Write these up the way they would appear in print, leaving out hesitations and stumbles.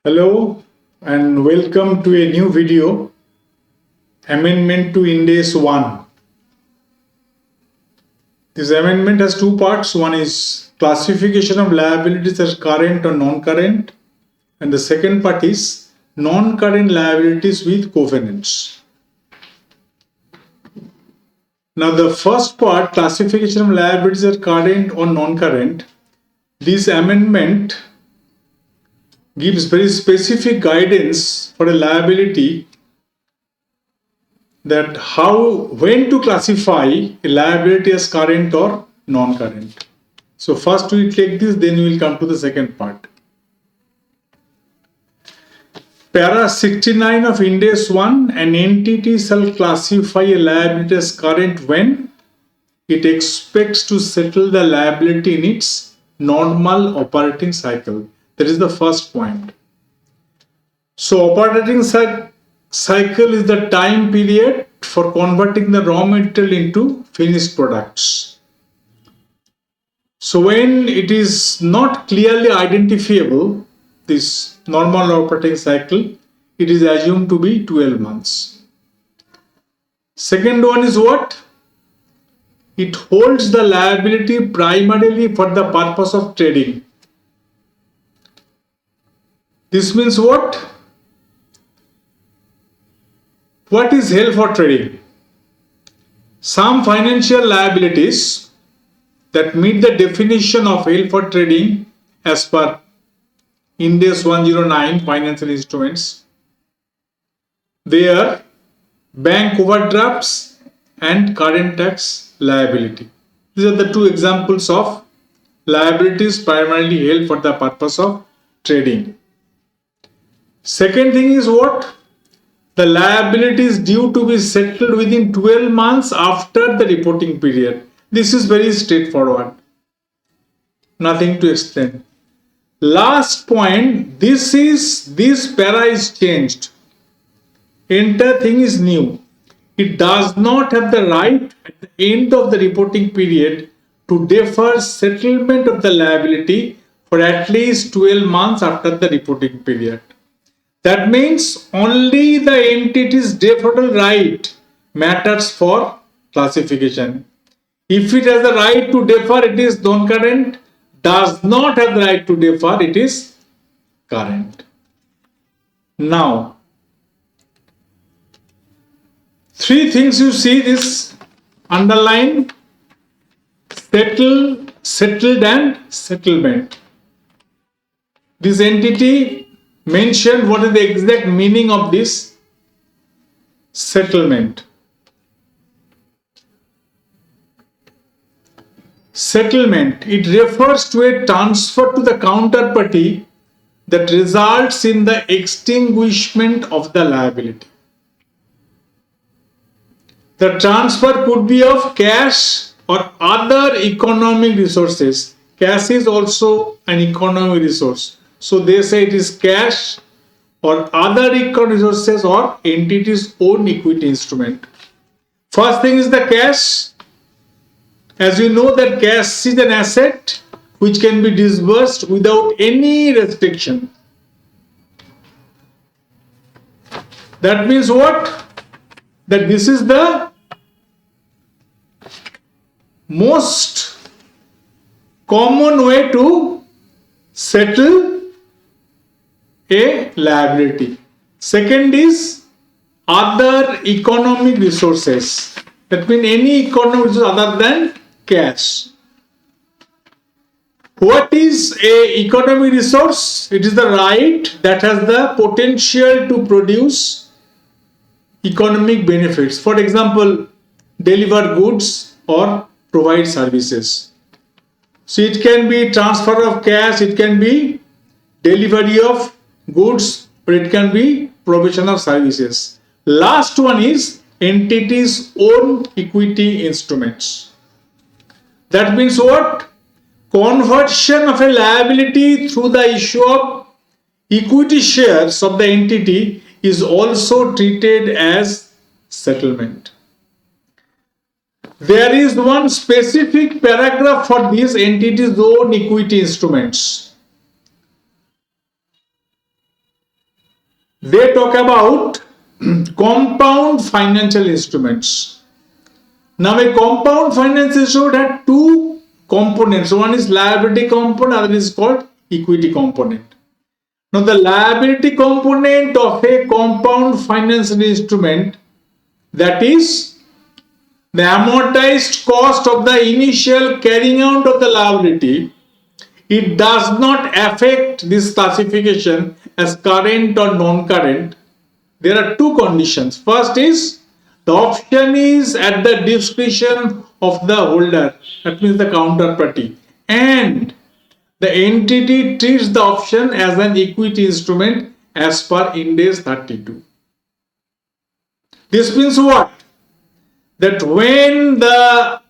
Hello and welcome to a new video, Amendment to Ind AS 1. This amendment has two parts. One is classification of liabilities as current or non-current, and the second part is non-current liabilities with covenants. Now the first part, classification of liabilities as current or non-current, this amendment gives very specific guidance for a liability that when to classify a liability as current or non-current. So first we take this, then we will come to the second part. Para 69 of Ind AS 1, an entity shall classify a liability as current when it expects to settle the liability in its normal operating cycle. That is the first point. So operating cycle is the time period for converting the raw material into finished products. So when it is not clearly identifiable, this normal operating cycle, it is assumed to be 12 months. Second one is what? It holds the liability primarily for the purpose of trading. This means what? What is held for trading? Some financial liabilities that meet the definition of held for trading as per Ind AS 109 financial instruments. They are bank overdrafts and current tax liability. These are the two examples of liabilities primarily held for the purpose of trading. Second thing is what? The liability is due to be settled within 12 months after the reporting period. This is very straightforward. Nothing to explain. Last point, this para is changed. Entire thing is new. It does not have the right at the end of the reporting period to defer settlement of the liability for at least 12 months after the reporting period. That means only the entity's deferral right matters for classification. If it has the right to defer, it is non-current. Does not have the right to defer, it is current. Now, three things you see this underline: settled and settlement. This entity mentioned what is the exact meaning of this settlement. Settlement, it refers to a transfer to the counterparty that results in the extinguishment of the liability. The transfer could be of cash or other economic resources. Cash is also an economic resource. So they say it is cash or other economic resources or entity's own equity instrument. First thing is the cash. As you know that cash is an asset which can be disbursed without any restriction. That means what? That this is the most common way to settle a liability. Second is other economic resources. That means any economic resource other than cash. What is a economic resource? It is the right that has the potential to produce economic benefits. For example, deliver goods or provide services. So it can be transfer of cash, it can be delivery of goods, or it can be provision of services. Last one is entity's own equity instruments. That means what? Conversion of a liability through the issue of equity shares of the entity is also treated as settlement. There is one specific paragraph for these entities' own equity instruments. They talk about compound financial instruments. Now, a compound financial instrument had two components. One is liability component, other is called equity component. Now, the liability component of a compound financial instrument, that is the amortized cost of the initial carrying out of the liability, it does not affect this classification as current or non-current. There are two conditions. First is the option is at the discretion of the holder, that means the counterparty, and the entity treats the option as an equity instrument as per Ind AS 32. This means what? That when the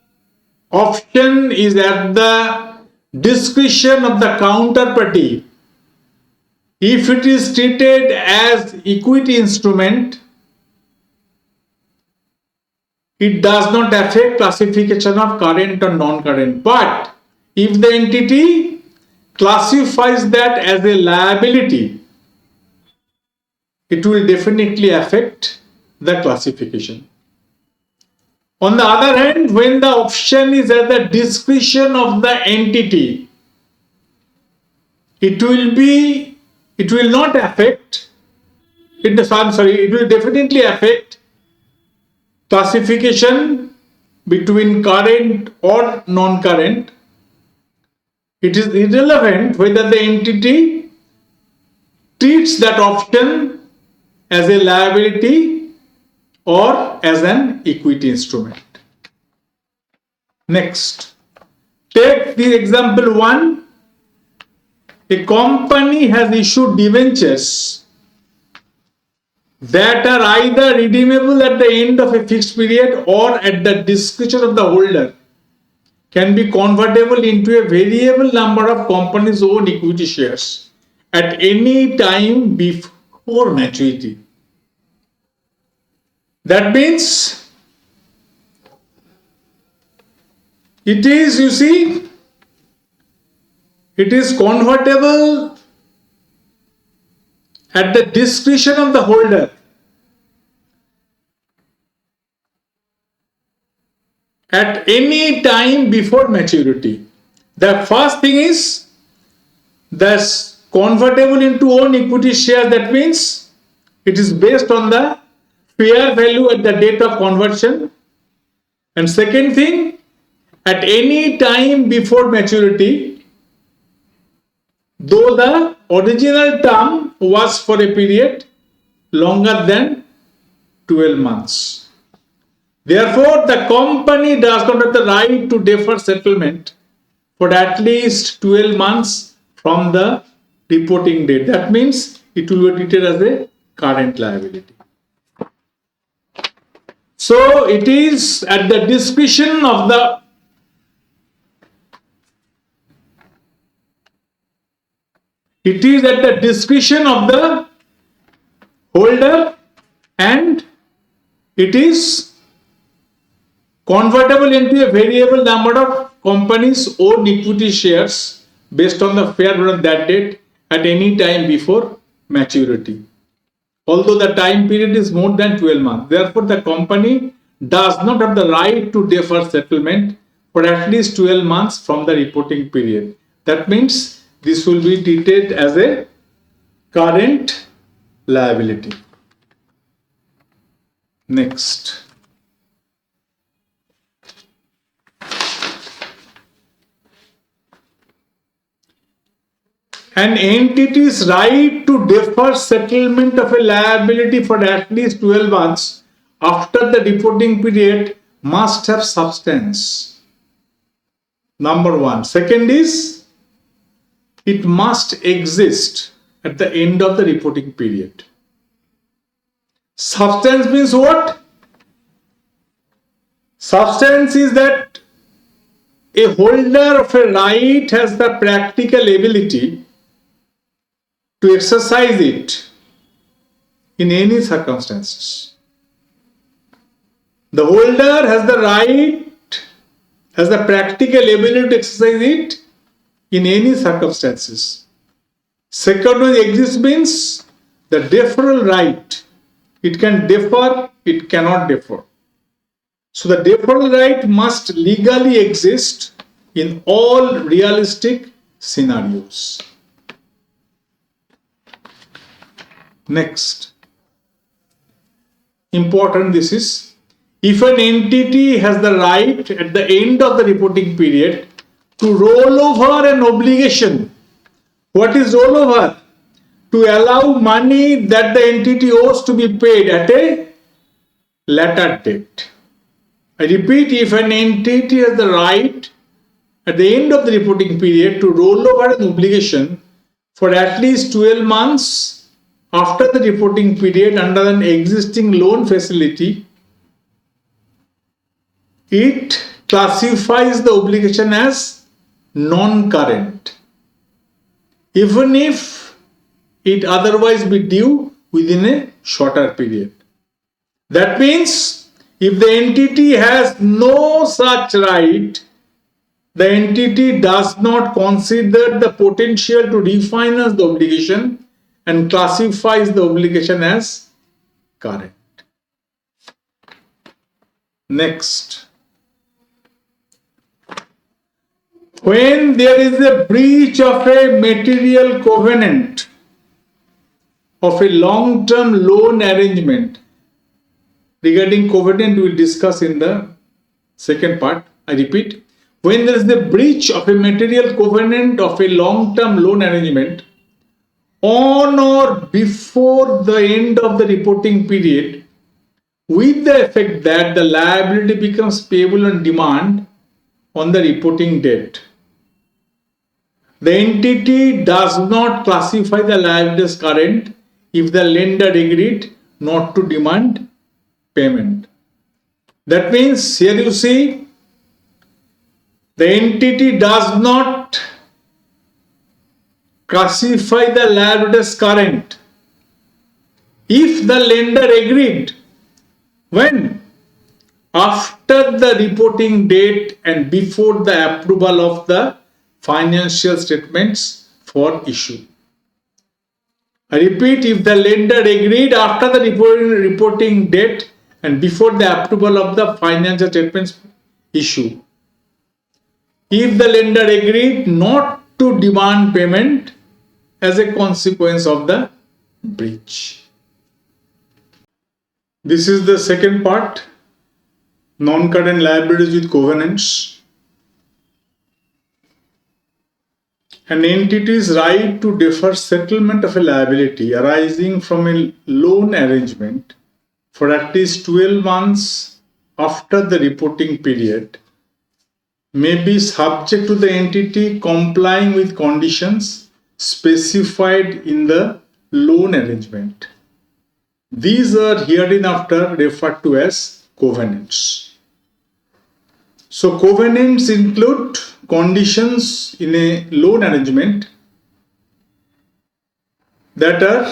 option is at the discretion of the counterparty, if it is treated as equity instrument, it does not affect classification of current or non-current. But if the entity classifies that as a liability, it will definitely affect the classification. On the other hand, when the option is at the discretion of the entity, it will definitely affect classification between current or non-current. It is irrelevant whether the entity treats that option as a liability or as an equity instrument. Next, take the example 1. A company has issued debentures that are either redeemable at the end of a fixed period or at the discretion of the holder, can be convertible into a variable number of company's own equity shares at any time before maturity. That means it is, it is convertible at the discretion of the holder at any time before maturity. The first thing is this convertible into own equity share. That means it is based on the fair value at the date of conversion. And second thing, at any time before maturity, though the original term was for a period longer than 12 months. Therefore, the company does not have the right to defer settlement for at least 12 months from the reporting date. That means it will be treated as a current liability. So, it is at the discretion of the holder, and it is convertible into a variable number of company's own equity shares based on the fair value of that date at any time before maturity, although the time period is more than 12 months. Therefore, the company does not have the right to defer settlement for at least 12 months from the reporting period. That means this will be treated as a current liability. Next. An entity's right to defer settlement of a liability for at least 12 months after the reporting period must have substance. Number 1. Second is, it must exist at the end of the reporting period. Substance means what? Substance is that a holder of a right has the practical ability to exercise it in any circumstances. The holder has the right, has the practical ability to exercise it in any circumstances. Second one, exists means the deferral right, it can defer, it cannot defer. So the deferral right must legally exist in all realistic scenarios. Next, important this is, if an entity has the right at the end of the reporting period to roll over an obligation. What is rollover? To allow money that the entity owes to be paid at a later date. I repeat, if an entity has the right at the end of the reporting period to roll over an obligation for at least 12 months after the reporting period under an existing loan facility, it classifies the obligation as non-current, even if it otherwise be due within a shorter period. That means if the entity has no such right, the entity does not consider the potential to refinance the obligation and classifies the obligation as current. Next, when there is a breach of a material covenant of a long-term loan arrangement, regarding covenant we will discuss in the second part. I repeat, when there is a breach of a material covenant of a long-term loan arrangement on or before the end of the reporting period, with the effect that the liability becomes payable on demand on the reporting date, the entity does not classify the liability as current if the lender agreed not to demand payment. That means here you see, the entity does not classify the liability as current if the lender agreed. When? After the reporting date and before the approval of the financial statements for issue. I repeat, if the lender agreed after the reporting date and before the approval of the financial statements issue. If the lender agreed not to demand payment as a consequence of the breach. This is the second part, non-current liabilities with covenants. An entity's right to defer settlement of a liability arising from a loan arrangement for at least 12 months after the reporting period may be subject to the entity complying with conditions specified in the loan arrangement. These are hereinafter referred to as covenants. So covenants include conditions in a loan arrangement that are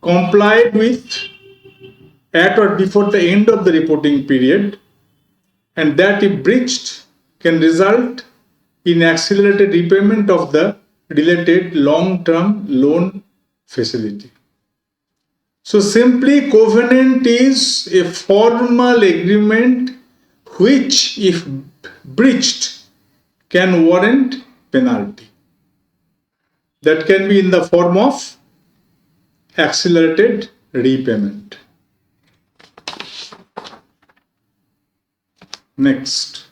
complied with at or before the end of the reporting period, and that if breached can result in accelerated repayment of the related long-term loan facility. So simply, covenant is a formal agreement which, if breached, can warrant penalty. That can be in the form of accelerated repayment. Next,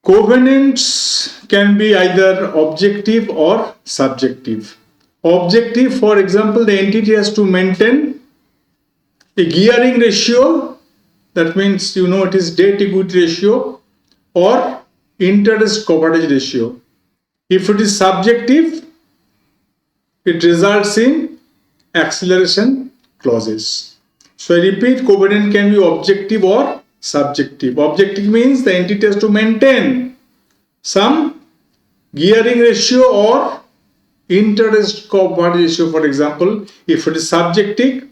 covenants can be either objective or subjective. Objective, for example, the entity has to maintain a gearing ratio, that means it is debt equity ratio or interest coverage ratio. If it is subjective, it results in acceleration clauses. So I repeat, covenant can be objective or subjective. Objective means the entity has to maintain some gearing ratio or interest coverage ratio. For example, if it is subjective,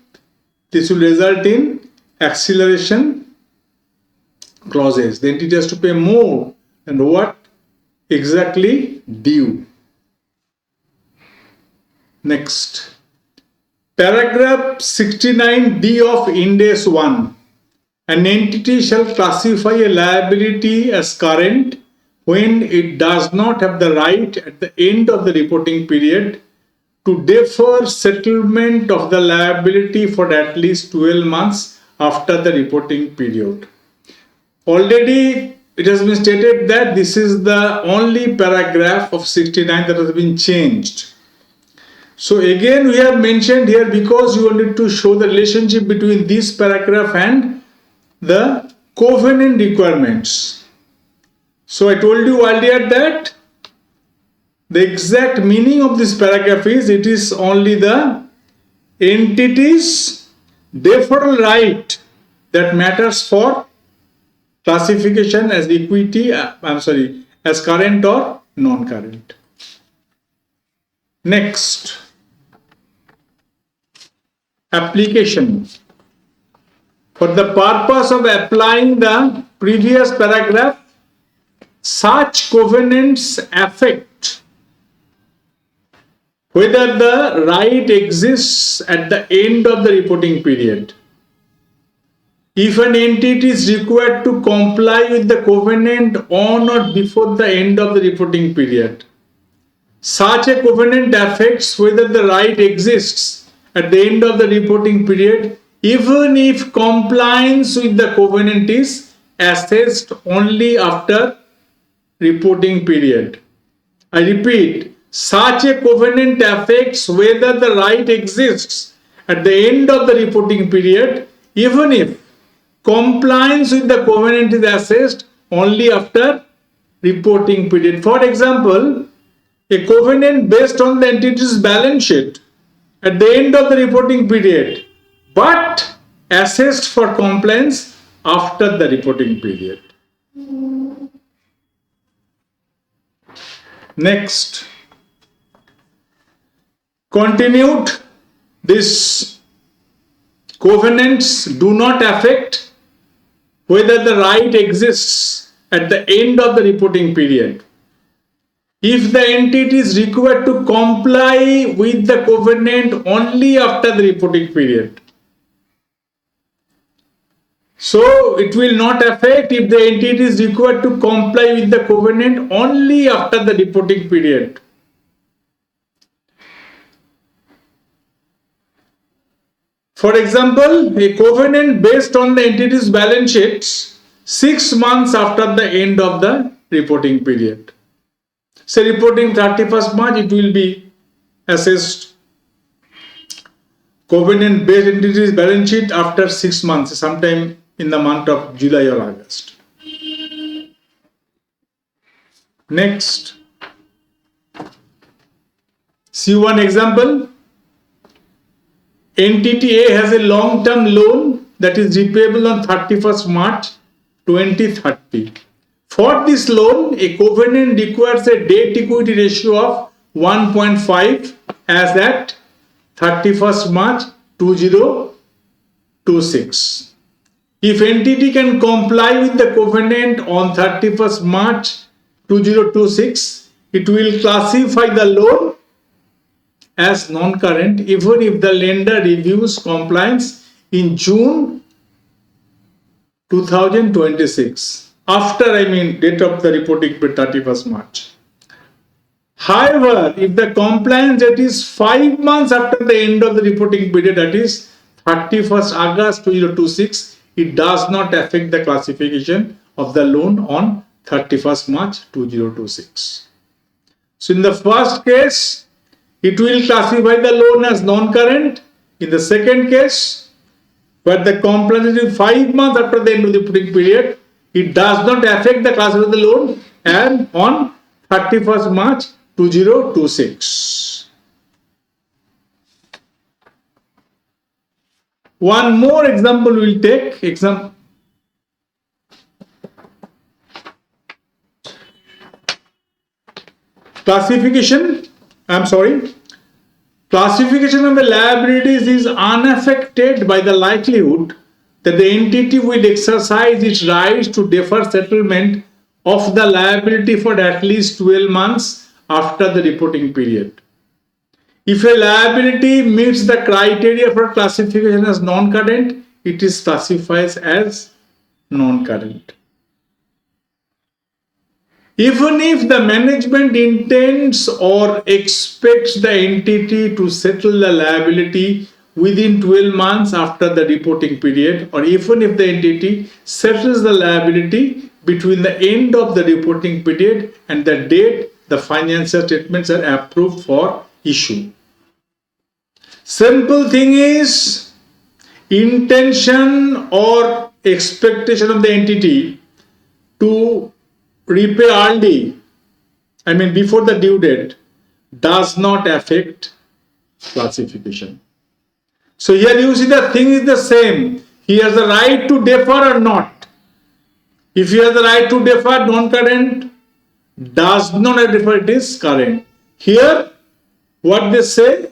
this will result in acceleration clauses. The entity has to pay more than what exactly due. Next, paragraph 69D of Ind AS 1. An entity shall classify a liability as current when it does not have the right at the end of the reporting period to defer settlement of the liability for at least 12 months after the reporting period. Already it has been stated that this is the only paragraph of 69 that has been changed. So again we have mentioned here because you wanted to show the relationship between this paragraph and the covenant requirements. So I told you earlier that the exact meaning of this paragraph is it is only the entity's deferral right that matters for classification as equity, as current or non-current. Next, application. For the purpose of applying the previous paragraph, such covenants affect whether the right exists at the end of the reporting period. If an entity is required to comply with the covenant on or before the end of the reporting period, such a covenant affects whether the right exists at the end of the reporting period, even if compliance with the covenant is assessed only after reporting period. I repeat, such a covenant affects whether the right exists at the end of the reporting period, even if compliance with the covenant is assessed only after reporting period. For example, a covenant based on the entity's balance sheet at the end of the reporting period, but assessed for compliance after the reporting period. Next, continued, these covenants do not affect whether the right exists at the end of the reporting period. If the entity is required to comply with the covenant only after the reporting period. So it will not affect if the entity is required to comply with the covenant only after the reporting period. For example, a covenant based on the entity's balance sheets 6 months after the end of the reporting period. Say reporting 31st March, it will be assessed covenant based entity's balance sheet after 6 months, sometime in the month of July or August. Next, see one example. Entity A has a long-term loan that is repayable on 31st March 2030. For this loan, a covenant requires a debt-equity ratio of 1.5 as at 31st March 2026. If entity can comply with the covenant on 31st March 2026, it will classify the loan as non-current even if the lender reviews compliance in June 2026. After, date of the reporting period 31st March. However, if the compliance date is 5 months after the end of the reporting period, that is 31st August 2026, it does not affect the classification of the loan on 31st March 2026. So in the first case, it will classify the loan as non-current. In the second case, where the compliance is 5 months after the end of the reporting period, it does not affect the classification of the loan and on 31st March 2026. One more example we will take. Classification of the liabilities is unaffected by the likelihood that the entity will exercise its rights to defer settlement of the liability for at least 12 months after the reporting period. If a liability meets the criteria for classification as non-current, it is classified as non-current. Even if the management intends or expects the entity to settle the liability within 12 months after the reporting period, or even if the entity settles the liability between the end of the reporting period and the date the financial statements are approved for issue. Simple thing is, intention or expectation of the entity to repay early, before the due date, does not affect classification. So here you see the thing is the same. He has the right to defer or not. If he has the right to defer, non-current, does not have defer, it is current. Here, what they say,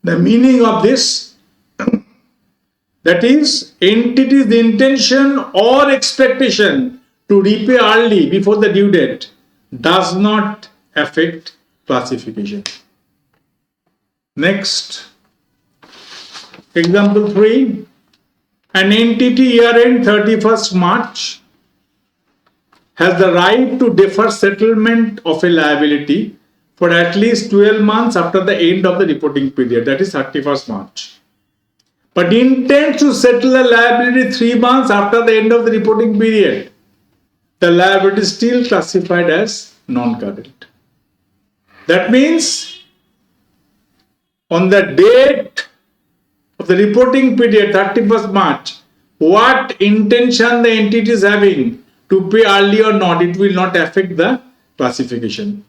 the meaning of this, that is, entity's intention or expectation to repay early before the due date does not affect classification. Next, example 3. An entity year-end 31st March has the right to defer settlement of a liability for at least 12 months after the end of the reporting period, that is 31st March. But intends to settle the liability 3 months after the end of the reporting period. The liability is still classified as non-current. That means, on the date of the reporting period, 31st March, what intention the entity is having to pay early or not, it will not affect the classification.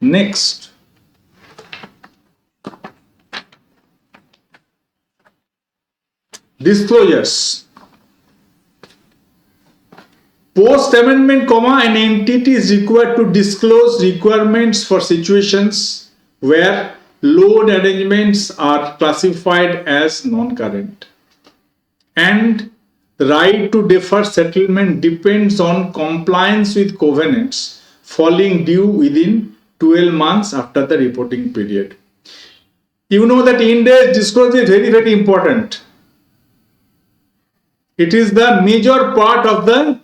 Next, disclosures. Post amendment, an entity is required to disclose requirements for situations where loan arrangements are classified as non-current, and the right to defer settlement depends on compliance with covenants falling due within 12 months after the reporting period. You know that Ind AS disclosure is very, very important. It is the major part of the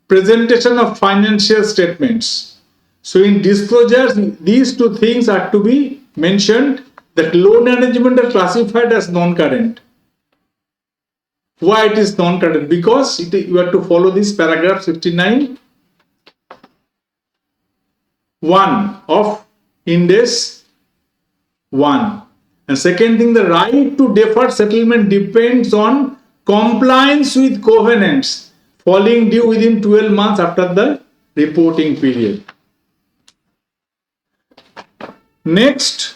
presentation of financial statements. So in disclosures, these two things are to be mentioned, that loan arrangement are classified as non-current. Why it is non-current? Because you have to follow this paragraph 69. 1 of Ind AS 1. And second thing, the right to defer settlement depends on compliance with covenants falling due within 12 months after the reporting period. Next,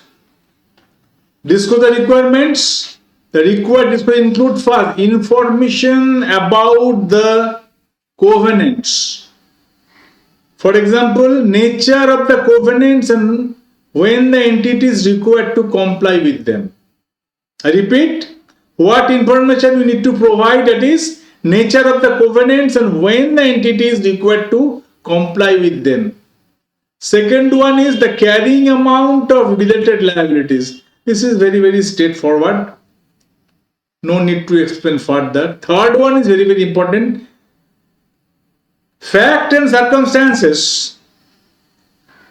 disclosure requirements. The required disclosure include first, information about the covenants. For example, nature of the covenants and when the entity is required to comply with them. I repeat, what information you need to provide, that is nature of the covenants and when the entity is required to comply with them. Second one is the carrying amount of related liabilities. This is very, very straightforward. No need to explain further. Third one is very, very important. Fact and circumstances,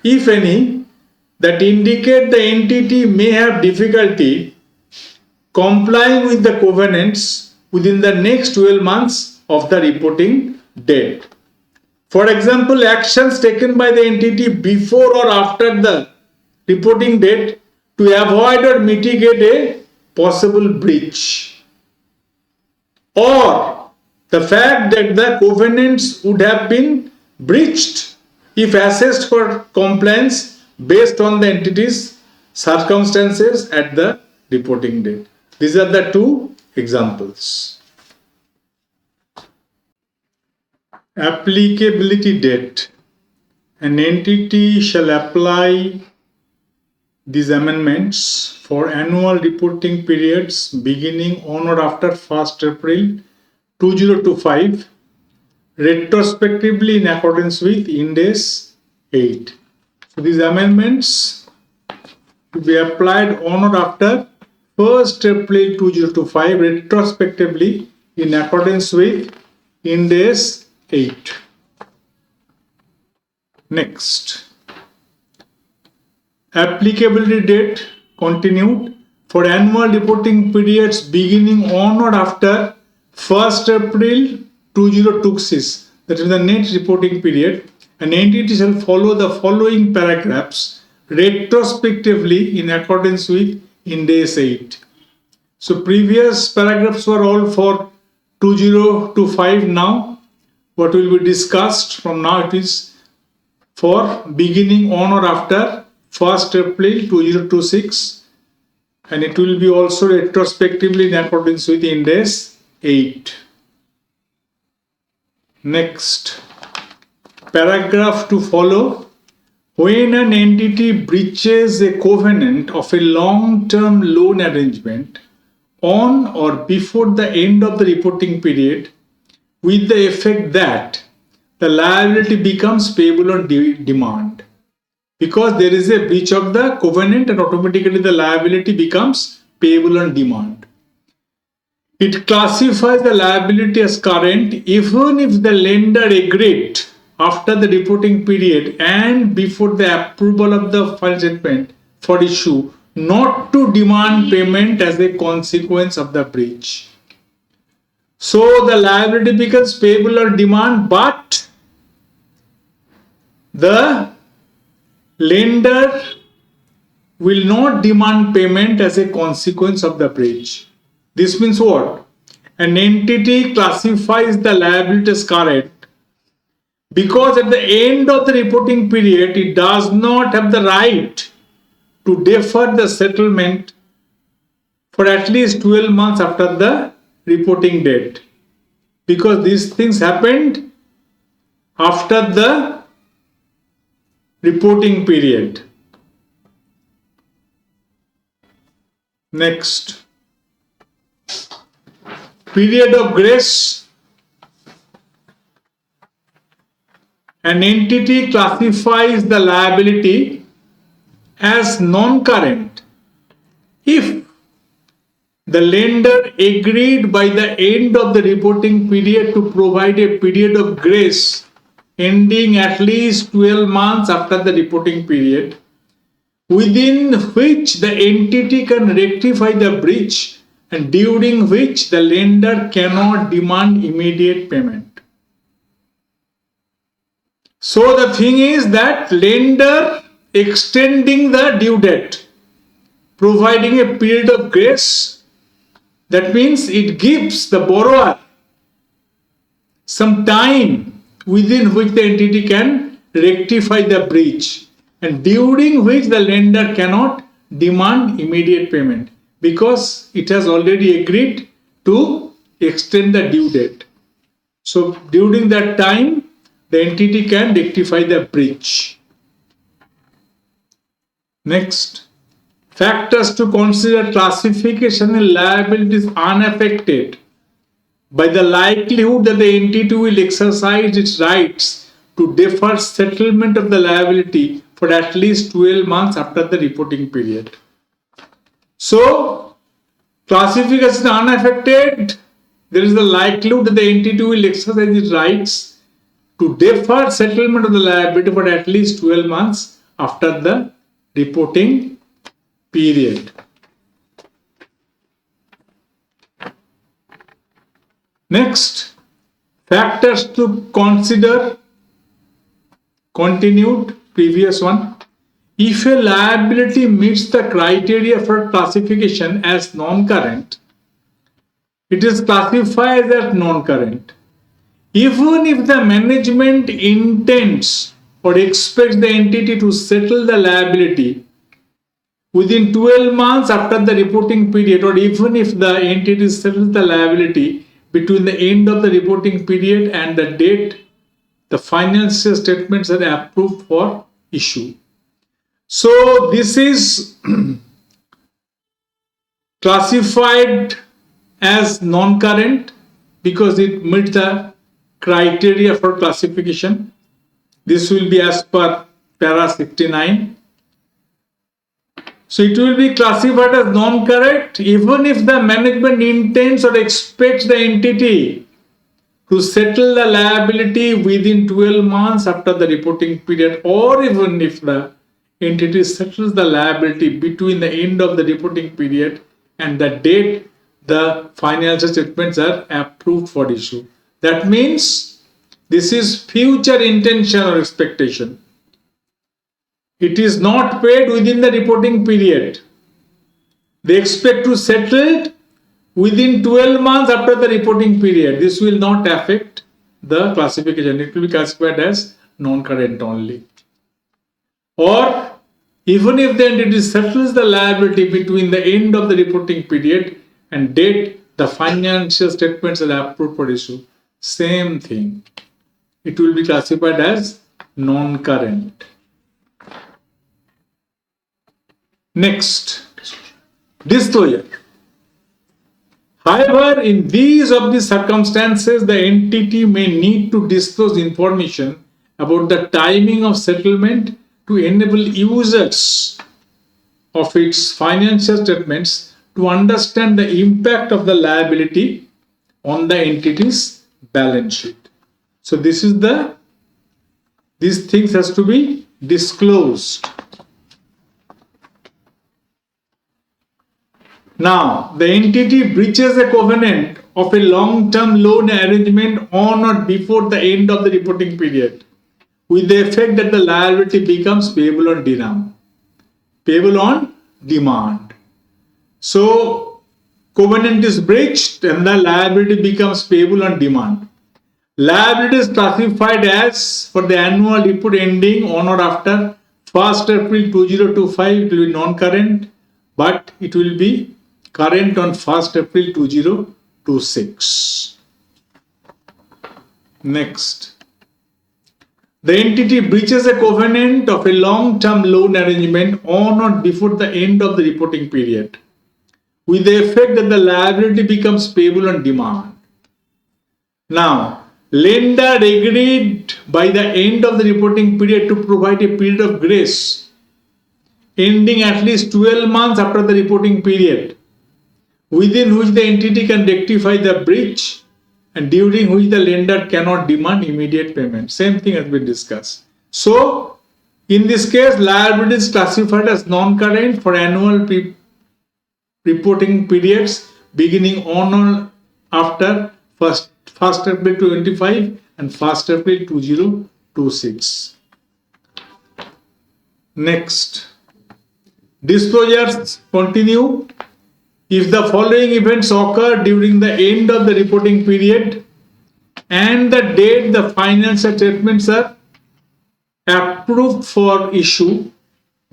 if any, that indicate the entity may have difficulty complying with the covenants within the next 12 months of the reporting date. For example, actions taken by the entity before or after the reporting date to avoid or mitigate a possible breach, or the fact that the covenants would have been breached if assessed for compliance based on the entity's circumstances at the reporting date. These are the two examples. Applicability date. An entity shall apply these amendments for annual reporting periods beginning on or after 1st April 2025, retrospectively in accordance with Ind AS 8. So these amendments to be applied on or after 1st April 2025 retrospectively in accordance with Ind AS 8. Next, applicability date continued for annual reporting periods beginning on or after 1st April 2026, that is the next reporting period. An entity shall follow the following paragraphs retrospectively in accordance with Ind AS 8. So previous paragraphs were all for 2025. Now what will be discussed from now, it is for beginning on or after 1st April 2026, and it will be also retrospectively in accordance with Ind AS 8. Next, paragraph to follow. When an entity breaches a covenant of a long-term loan arrangement on or before the end of the reporting period, with the effect that the liability becomes payable on demand. Because there is a breach of the covenant, and automatically the liability becomes payable on demand. It classifies the liability as current even if the lender agreed after the reporting period and before the approval of the final statement for issue not to demand payment as a consequence of the breach. So the liability becomes payable on demand, but the lender will not demand payment as a consequence of the breach. This means what? An entity classifies the liability as current because at the end of the reporting period it does not have the right to defer the settlement for at least 12 months after the reporting date, because these things happened after the reporting period. Next, period of grace. An entity classifies the liability as non-current if the lender agreed by the end of the reporting period to provide a period of grace ending at least 12 months after the reporting period, within which the entity can rectify the breach and during which the lender cannot demand immediate payment. So the thing is that lender extending the due date, providing a period of grace, that means it gives the borrower some time within which the entity can rectify the breach and during which the lender cannot demand immediate payment because it has already agreed to extend the due date. So during that time, the entity can rectify the breach. Next, factors to consider: classification in liabilities unaffected by the likelihood that the entity will exercise its rights to defer settlement of the liability for at least 12 months after the reporting period. So, classification unaffected, there is the likelihood that the entity will exercise its rights to defer settlement of the liability for at least 12 months after the reporting period. Next, factors to consider, continued, previous one. If a liability meets the criteria for classification as non-current, it is classified as non-current. Even if the management intends or expects the entity to settle the liability within 12 months after the reporting period, or even if the entity settles the liability between the end of the reporting period and the date the financial statements are approved for issue. So this is classified as non-current because it meets the criteria for classification. This will be as per para 69. So it will be classified as non-current even if the management intends or expects the entity to settle the liability within 12 months after the reporting period, or even if the entity settles the liability between the end of the reporting period and the date the financial statements are approved for issue. That means this is future intention or expectation. It is not paid within the reporting period. They expect to settle it within 12 months after the reporting period. This will not affect the classification. It will be classified as non-current only. Or even if the entity settles the liability between the end of the reporting period and date the financial statements are approved for issue, same thing. It will be classified as non-current. Next, disclosure. However, in these of the circumstances, the entity may need to disclose information about the timing of settlement to enable users of its financial statements to understand the impact of the liability on the entity's balance sheet. So these things has to be disclosed. Now, the entity breaches a covenant of a long-term loan arrangement on or before the end of the reporting period, with the effect that the liability becomes payable on demand. Payable on demand. So, covenant is breached and the liability becomes payable on demand. Liability is classified as for the annual report ending on or after 1st April 2025, it will be non-current, but it will be current on 1st April 2026. Next. The entity breaches a covenant of a long-term loan arrangement on or before the end of the reporting period, with the effect that the liability becomes payable on demand. Now, lender agreed by the end of the reporting period to provide a period of grace ending at least 12 months after the reporting period, within which the entity can rectify the breach and during which the lender cannot demand immediate payment. Same thing has been discussed. So, in this case, liability is classified as non-current for annual reporting periods beginning on or after 1st April 2025 and 1st April 2026. Next, disclosures continue. If the following events occur during the end of the reporting period and the date the financial statements are approved for issue,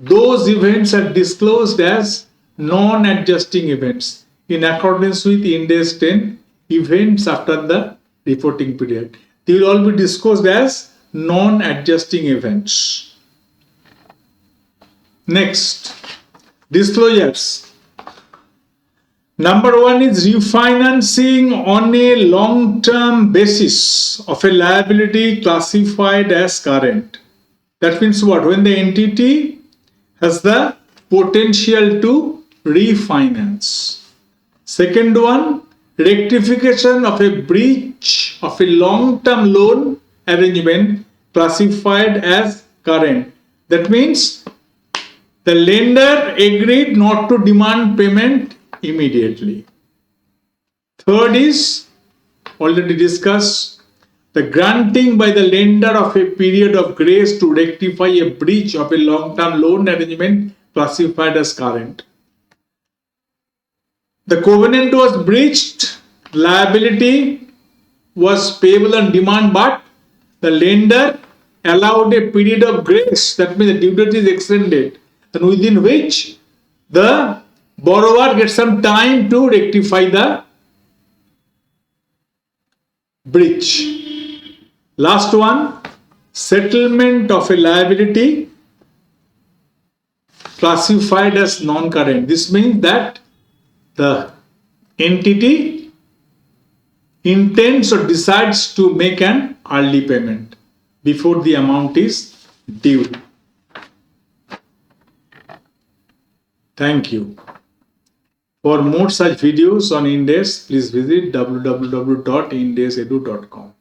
those events are disclosed as non-adjusting events in accordance with Ind AS 10 events after the reporting period. They will all be disclosed as non-adjusting events. Next, disclosures. Number one is refinancing on a long-term basis of a liability classified as current. That means what? When the entity has the potential to refinance. Second one, rectification of a breach of a long-term loan arrangement classified as current. That means the lender agreed not to demand payment immediately. Third is already discussed, the granting by the lender of a period of grace to rectify a breach of a long-term loan arrangement classified as current. The covenant was breached, liability was payable on demand, but the lender allowed a period of grace, that means the due date is extended, and within which the borrower gets some time to rectify the breach. Last one, settlement of a liability classified as non-current. This means that the entity intends or decides to make an early payment before the amount is due. Thank you. For more such videos on Ind AS, please visit www.indaasedu.com.